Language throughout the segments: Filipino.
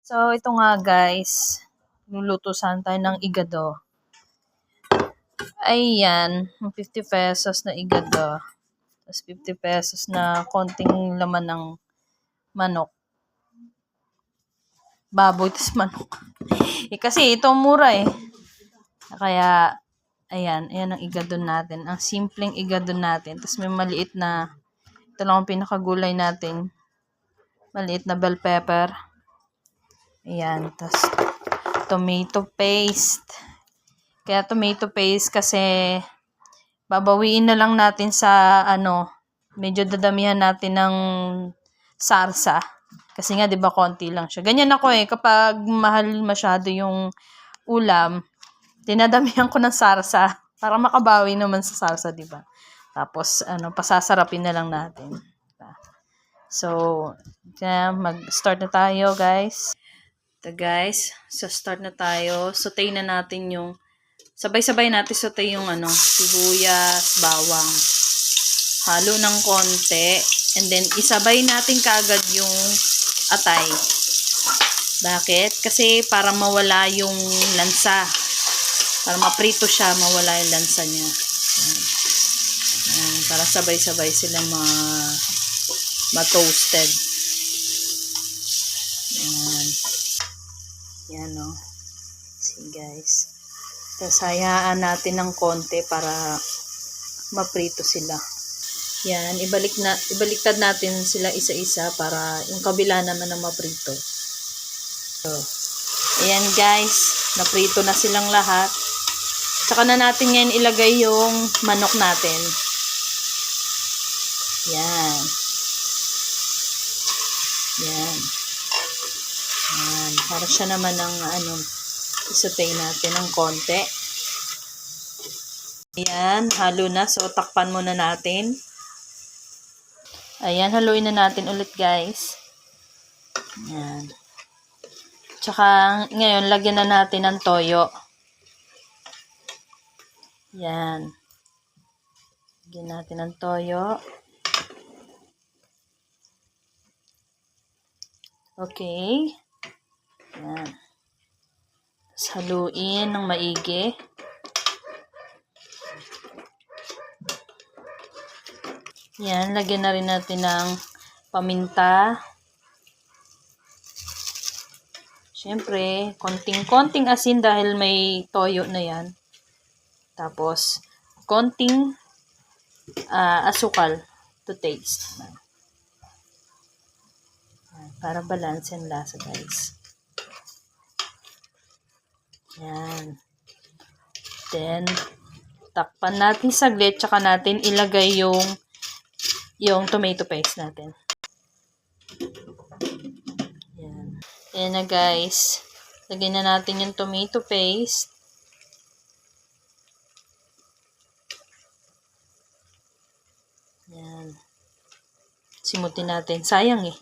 So, ito nga guys, luluto sana tayo ng igado. Ayan, 50 pesos na igado. Tapos 50 pesos na konting laman ng manok. Baboy, tapos manok. Kasi ito mura eh. Kaya, ayan ang igado natin. Ang simpleng igado natin. Tapos may maliit na, ito lang ang pinakagulay natin. Maliit na bell pepper. Ayan, tapos tomato paste. Kaya tomato paste kasi babawiin na lang natin sa medyo dadamihan natin ng sarsa. Kasi nga 'di ba konti lang siya. Ganyan ako eh kapag mahal masyado yung ulam, dinadamihan ko ng sarsa para makabawi naman sa sarsa, 'di ba? Tapos pasasarapin na lang natin. So, kaya mag-start na tayo, guys. So start na tayo. Sauté na natin yung sabay-sabay natin sauté yung sibuyas, bawang. Halo ng konti and then isabay natin kaagad yung atay. Bakit? Kasi para mawala yung lansa. Para maprito siya, mawala yung lansa niya. Para sabay-sabay sila ma-toasted. Yan o. See guys. Tapos hayaan natin ng konti para maprito sila. Yan, ibaliktad natin sila isa-isa para yung kabila naman na maprito. So, ayan guys, naprito na silang lahat. Tsaka na natin ngayon ilagay yung manok natin. Yan. Yan. Yan. Para siya naman ng isutay natin ng konti. Ayan, halo na. So, takpan muna natin. Ayan, haluin na natin ulit guys. Ayan. Tsaka, ngayon, lagyan na natin ng toyo. Ayan. Lagyan natin ng toyo. Okay. Ayan. Tapos haluin ng maigi. Yan, lagyan na rin natin ng paminta. Siyempre, konting asin dahil may toyo na yan. Tapos, konting asukal to taste. Para balance ang lasa, guys. Yan. Then, takpan natin saglit, tsaka natin ilagay yung tomato paste natin. Yan. Yan na guys. Lagyan na natin yung tomato paste. Yan. Simutin natin. Sayang eh.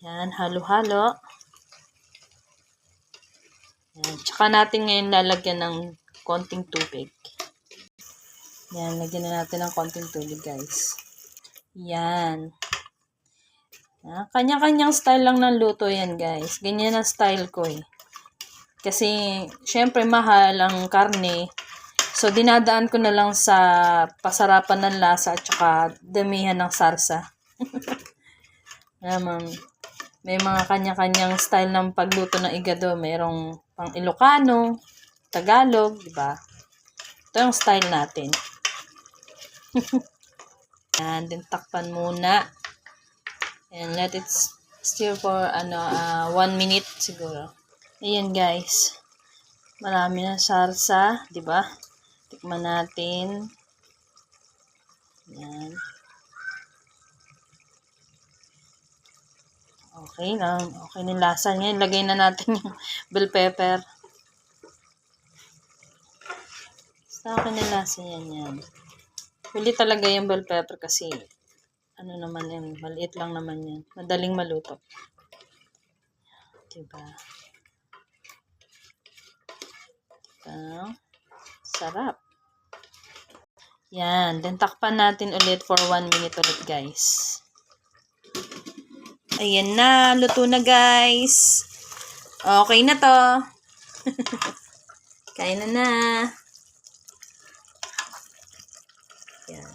Yan. Halo-halo. Yan. Tsaka natin ngayon lalagyan ng konting tubig. Yan, lagyan na natin ng konting tubig, guys. Yan. Kanya-kanyang style lang ng luto yan, guys. Ganyan ang style ko eh. Kasi, syempre, mahal ang karne. So, dinadaan ko na lang sa pasarapan ng lasa at saka damihan ng sarsa. May mga kanya-kanyang style ng pagluto ng igado. Mayroong pang Ilocano, Tagalog, di ba? Ito yung style natin. And then takpan muna. And let it stir for 1 minute siguro. Ayan guys. Marami na sarsa, 'di ba? Tikman natin. Ayan. Okay na. Okay na lasa niya. Ilagay na natin yung bell pepper. Sa akin na lasa yan. Huli talaga yung bell pepper kasi naman yan, maliit lang naman yan. Madaling maluto. Diba? Sarap. Yan. Then takpan natin ulit for 1 minute ulit guys. Ayan na, luto na guys. Okay na to. Kain na na. Yan.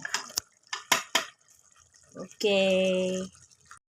Okay.